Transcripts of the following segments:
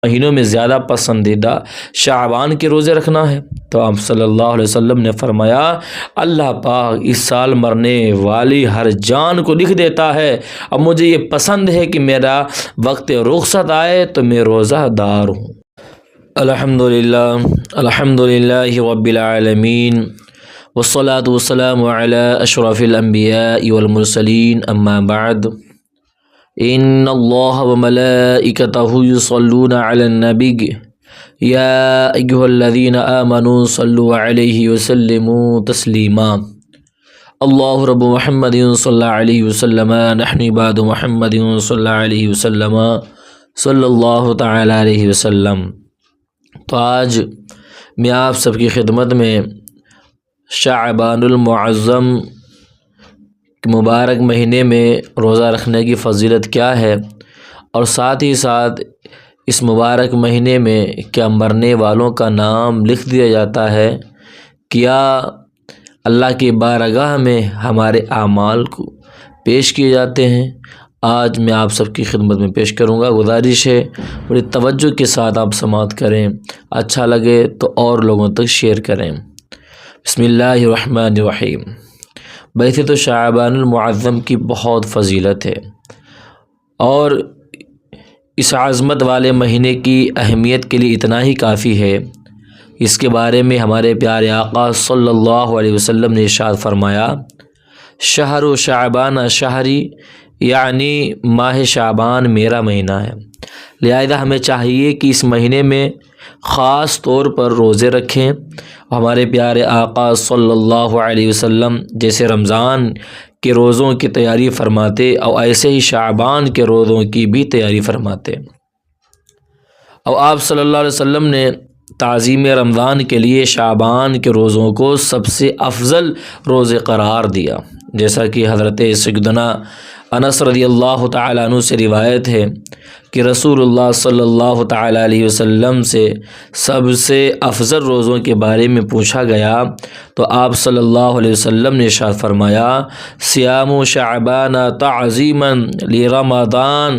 مہینوں میں زیادہ پسندیدہ شعبان کے روزے رکھنا ہے؟ تو آپ صلی اللہ علیہ وسلم نے فرمایا اللہ پاک اس سال مرنے والی ہر جان کو لکھ دیتا ہے، اب مجھے یہ پسند ہے کہ میرا وقت رخصت آئے تو میں روزہ دار ہوں۔ الحمدللہ رب العالمین والصلاة والسلام علی اشرف الانبیاء والمرسلین، اما بعد، ان اللہ وملائکتہ یصلون علی النبی یا ایھا الذین آمنوا صلوا علیہ وسلموا تسلیما۔ اللہ رب محمد صلی اللہ علیہ وسلم، نحن عباد محمد صلی اللہ علیہ وسلم، صلی اللہ تعالی علیہ وسلم۔ تو آج میں آپ سب کی خدمت میں شعبان المعظم مبارک مہینے میں روزہ رکھنے کی فضیلت کیا ہے، اور ساتھ ہی ساتھ اس مبارک مہینے میں کیا مرنے والوں کا نام لکھ دیا جاتا ہے، کیا اللہ کی بارگاہ میں ہمارے اعمال کو پیش کیے جاتے ہیں، آج میں آپ سب کی خدمت میں پیش کروں گا۔ گزارش ہے بڑی توجہ کے ساتھ آپ سماعت کریں، اچھا لگے تو اور لوگوں تک شیئر کریں۔ بسم اللہ الرحمن الرحیم۔ ویسے تو شعبان المعظم کی بہت فضیلت ہے، اور اس عظمت والے مہینے کی اہمیت کے لیے اتنا ہی کافی ہے۔ اس کے بارے میں ہمارے پیارے آقا صلی اللہ علیہ وسلم نے ارشاد فرمایا، شہر شعبان شہری، یعنی ماہ شعبان میرا مہینہ ہے، لہذا ہمیں چاہیے کہ اس مہینے میں خاص طور پر روزے رکھیں۔ ہمارے پیارے آقا صلی اللہ علیہ وسلم جیسے رمضان کے روزوں کی تیاری فرماتے، اور ایسے ہی شعبان کے روزوں کی بھی تیاری فرماتے، اور آپ صلی اللہ علیہ وسلم نے تعظیم رمضان کے لیے شعبان کے روزوں کو سب سے افضل روزے قرار دیا، جیسا کہ حضرت سیدنا انس رضی اللہ تعالیٰ عنہ سے روایت ہے کہ رسول اللہ صلی اللہ تعالیٰ علیہ وسلم سے سب سے افضل روزوں کے بارے میں پوچھا گیا، تو آپ صلی اللہ علیہ وسلم نے ارشاد فرمایا، صیام شعبان تعظیما لرمضان،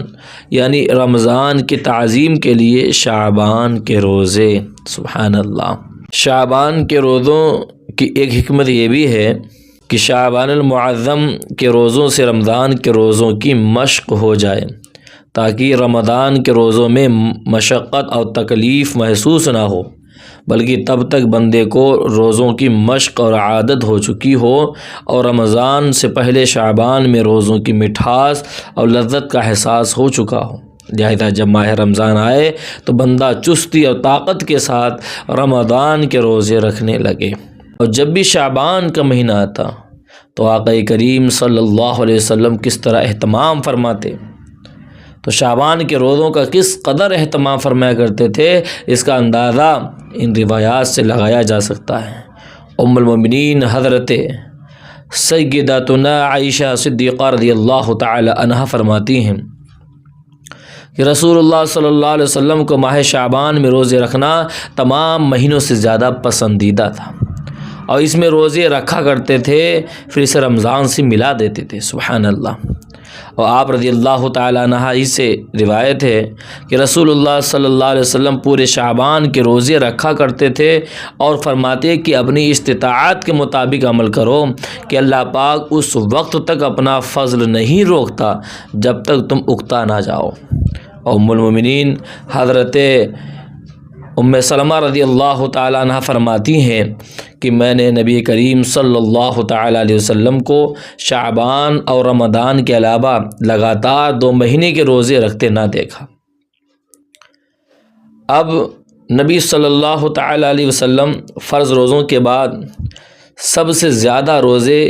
یعنی رمضان کی تعظیم کے لیے شعبان کے روزے۔ سبحان اللہ۔ شعبان کے روزوں کی ایک حکمت یہ بھی ہے کہ شعبان المعظم کے روزوں سے رمضان کے روزوں کی مشق ہو جائے، تاکہ رمضان کے روزوں میں مشقت اور تکلیف محسوس نہ ہو، بلکہ تب تک بندے کو روزوں کی مشق اور عادت ہو چکی ہو، اور رمضان سے پہلے شعبان میں روزوں کی مٹھاس اور لذت کا احساس ہو چکا ہو۔ لہذا جب ماہ رمضان آئے تو بندہ چستی اور طاقت کے ساتھ رمضان کے روزے رکھنے لگے۔ اور جب بھی شعبان کا مہینہ آتا تو آقا کریم صلی اللہ علیہ وسلم کس طرح اہتمام فرماتے، تو شعبان کے روزوں کا کس قدر اہتمام فرمایا کرتے تھے، اس کا اندازہ ان روایات سے لگایا جا سکتا ہے۔ ام المؤمنین حضرت سیدتنا عائشہ صدیقہ رضی اللہ تعالی عنہا فرماتی ہیں کہ رسول اللہ صلی اللہ علیہ وسلم کو ماہ شعبان میں روزے رکھنا تمام مہینوں سے زیادہ پسندیدہ تھا، اور اس میں روزے رکھا کرتے تھے، پھر اسے رمضان سے ملا دیتے تھے۔ سبحان اللہ۔ اور آپ رضی اللہ تعالیٰ عنہ سے روایت ہے کہ رسول اللہ صلی اللہ علیہ وسلم پورے شعبان کے روزے رکھا کرتے تھے، اور فرماتے کہ اپنی استطاعت کے مطابق عمل کرو، کہ اللہ پاک اس وقت تک اپنا فضل نہیں روکتا جب تک تم اکتا نہ جاؤ۔ اور ام المؤمنین حضرت ام سلمہ رضی اللہ تعالیٰ عنہ فرماتی ہیں کہ میں نے نبی کریم صلی اللہ تعالیٰ علیہ وسلم کو شعبان اور رمضان کے علاوہ لگاتار 2 مہینے کے روزے رکھتے نہ دیکھا۔ اب نبی صلی اللہ تعالیٰ علیہ وسلم فرض روزوں کے بعد سب سے زیادہ روزے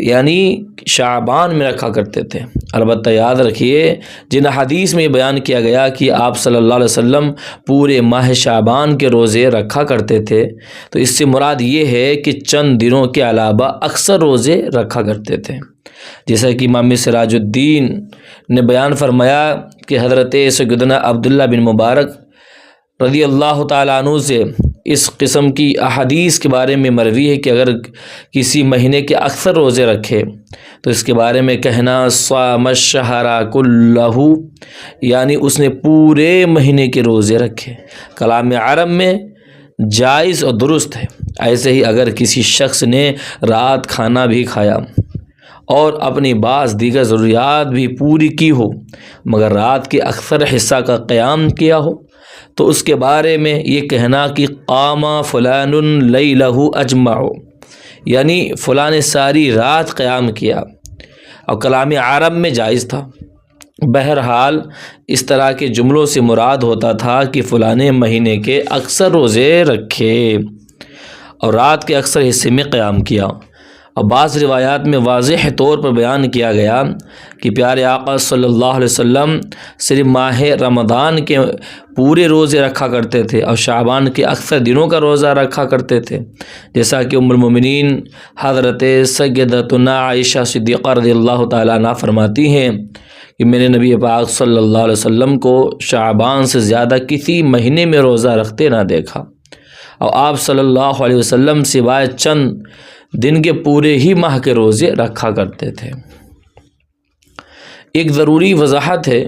یعنی شعبان میں رکھا کرتے تھے۔ البتہ یاد رکھیے، جن حدیث میں بیان کیا گیا کہ آپ صلی اللہ علیہ وسلم پورے ماہ شعبان کے روزے رکھا کرتے تھے، تو اس سے مراد یہ ہے کہ چند دنوں کے علاوہ اکثر روزے رکھا کرتے تھے، جیسا کہ امام سراج الدین نے بیان فرمایا کہ حضرت سیدنا عبداللہ بن مبارک رضی اللہ تعالیٰ عنہ سے اس قسم کی احادیث کے بارے میں مروی ہے کہ اگر کسی مہینے کے اکثر روزے رکھے تو اس کے بارے میں کہنا صام الشہر کلہ، یعنی اس نے پورے مہینے کے روزے رکھے، کلام عرب میں جائز اور درست ہے۔ ایسے ہی اگر کسی شخص نے رات کھانا بھی کھایا اور اپنی بعض دیگر ضروریات بھی پوری کی ہو مگر رات کے اکثر حصہ کا قیام کیا ہو تو اس کے بارے میں یہ کہنا کہ قام فلان لیلہ اجمع، یعنی فلاں نے ساری رات قیام کیا، اور کلام عرب میں جائز تھا۔ بہرحال اس طرح کے جملوں سے مراد ہوتا تھا کہ فلاں مہینے کے اکثر روزے رکھے اور رات کے اکثر حصے میں قیام کیا۔ اور بعض روایات میں واضح طور پر بیان کیا گیا کہ پیارے آقا صلی اللہ علیہ وسلم صرف ماہ رمضان کے پورے روزے رکھا کرتے تھے اور شعبان کے اکثر دنوں کا روزہ رکھا کرتے تھے، جیسا کہ ام المومنین حضرت سیدتنا عائشہ صدیقہ رضی اللہ تعالیٰ عنہا فرماتی ہیں کہ میں نے نبی پاک صلی اللہ علیہ وسلم کو شعبان سے زیادہ کسی مہینے میں روزہ رکھتے نہ دیکھا، اور آپ صلی اللہ علیہ وسلم سوائے چند دن کے پورے ہی ماہ کے روزے رکھا کرتے تھے۔ ایک ضروری وضاحت ہے،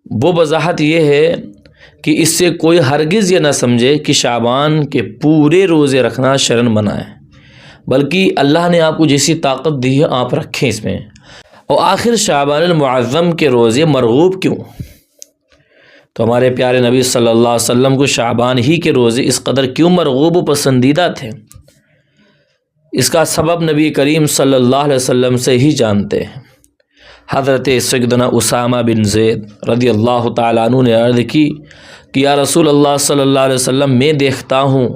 وہ وضاحت یہ ہے کہ اس سے کوئی ہرگز یہ نہ سمجھے کہ شعبان کے پورے روزے رکھنا شرعاً منع ہے، بلکہ اللہ نے آپ کو جیسی طاقت دی ہے آپ رکھیں اس میں۔ اور آخر شعبان المعظم کے روزے مرغوب کیوں؟ تو ہمارے پیارے نبی صلی اللہ علیہ وسلم کو شعبان ہی کے روزے اس قدر کیوں مرغوب و پسندیدہ تھے؟ اس کا سبب نبی کریم صلی اللہ علیہ وسلم سے ہی جانتے ہیں۔ حضرت سیدنا اسامہ بن زید رضی اللہ تعالیٰ عنہ نے عرض کی کہ یا رسول اللہ صلی اللہ علیہ وسلم، میں دیکھتا ہوں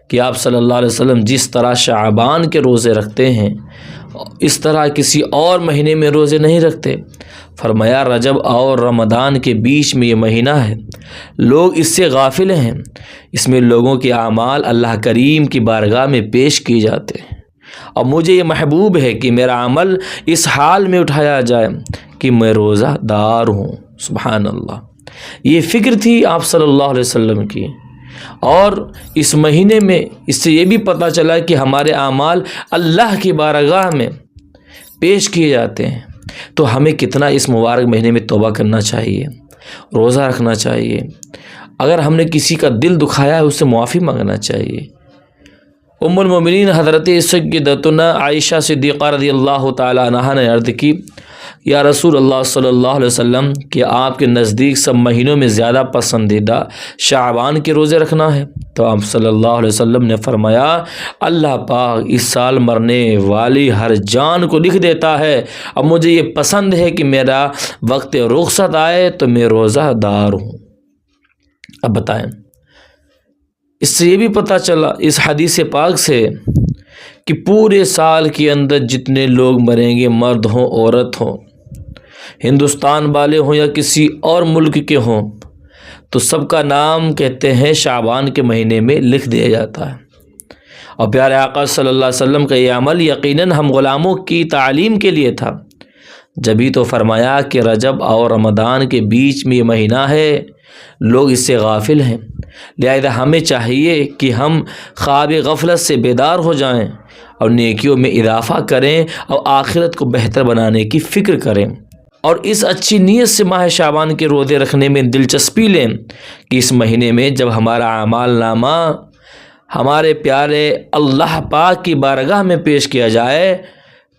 کہ آپ صلی اللہ علیہ وسلم جس طرح شعبان کے روزے رکھتے ہیں اس طرح کسی اور مہینے میں روزے نہیں رکھتے۔ فرمایا رجب اور رمضان کے بیچ میں یہ مہینہ ہے، لوگ اس سے غافل ہیں، اس میں لوگوں کے اعمال اللہ کریم کی بارگاہ میں پیش کیے جاتے ہیں، اور مجھے یہ محبوب ہے کہ میرا عمل اس حال میں اٹھایا جائے کہ میں روزہ دار ہوں۔ سبحان اللہ، یہ فکر تھی آپ صلی اللہ علیہ وسلم کی۔ اور اس مہینے میں اس سے یہ بھی پتہ چلا کہ ہمارے اعمال اللہ کی بارگاہ میں پیش کیے جاتے ہیں، تو ہمیں کتنا اس مبارک مہینے میں توبہ کرنا چاہیے، روزہ رکھنا چاہیے، اگر ہم نے کسی کا دل دکھایا ہے اس سے معافی مانگنا چاہیے۔ ام المومنین حضرت سیدتنا عائشہ صدیقہ رضی اللہ تعالیٰ عنہا نے عرض کی یا رسول اللہ صلی اللہ علیہ وسلم، کہ آپ کے نزدیک سب مہینوں میں زیادہ پسندیدہ شعبان کے روزے رکھنا ہے؟ تو آپ صلی اللہ علیہ وسلم نے فرمایا اللہ پاک اس سال مرنے والی ہر جان کو لکھ دیتا ہے، اب مجھے یہ پسند ہے کہ میرا وقت رخصت آئے تو میں روزہ دار ہوں۔ اب بتائیں، اس سے یہ بھی پتہ چلا اس حدیث پاک سے کہ پورے سال کے اندر جتنے لوگ مریں گے، مرد ہوں عورت ہوں، ہندوستان والے ہوں یا کسی اور ملک کے ہوں، تو سب کا نام کہتے ہیں شعبان کے مہینے میں لکھ دیا جاتا ہے۔ اور پیارے آقا صلی اللہ علیہ وسلم کا یہ عمل یقیناً ہم غلاموں کی تعلیم کے لیے تھا، جبھی تو فرمایا کہ رجب اور رمضان کے بیچ میں یہ مہینہ ہے، لوگ اس سے غافل ہیں، لہذا ہمیں چاہیے کہ ہم خواب غفلت سے بیدار ہو جائیں اور نیکیوں میں اضافہ کریں اور آخرت کو بہتر بنانے کی فکر کریں، اور اس اچھی نیت سے ماہ شعبان کے روزے رکھنے میں دلچسپی لیں کہ اس مہینے میں جب ہمارا اعمال نامہ ہمارے پیارے اللہ پاک کی بارگاہ میں پیش کیا جائے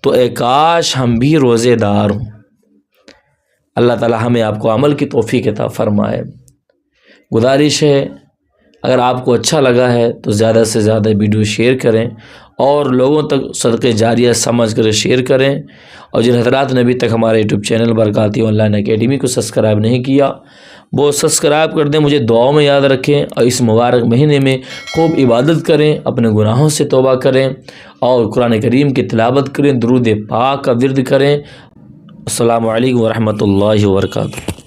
تو اے کاش ہم بھی روزے دار ہوں۔ اللہ تعالی ہمیں آپ کو عمل کی توفیق عطا فرمائے۔ گزارش ہے اگر آپ کو اچھا لگا ہے تو زیادہ سے زیادہ ویڈیو شیئر کریں اور لوگوں تک صدقہ جاریہ سمجھ کر شیئر کریں، اور جن حضرات نے ابھی تک ہمارے YouTube channel Barkati online academy کو سبسکرائب نہیں کیا وہ سبسکرائب کر دیں، مجھے دعاؤں میں یاد رکھیں، اور اس مبارک مہینے میں خوب عبادت کریں، اپنے گناہوں سے توبہ کریں اور قرآن کریم کی تلاوت کریں، درود پاک کا ورد کریں۔ السلام علیکم ورحمۃ اللہ وبرکاتہ۔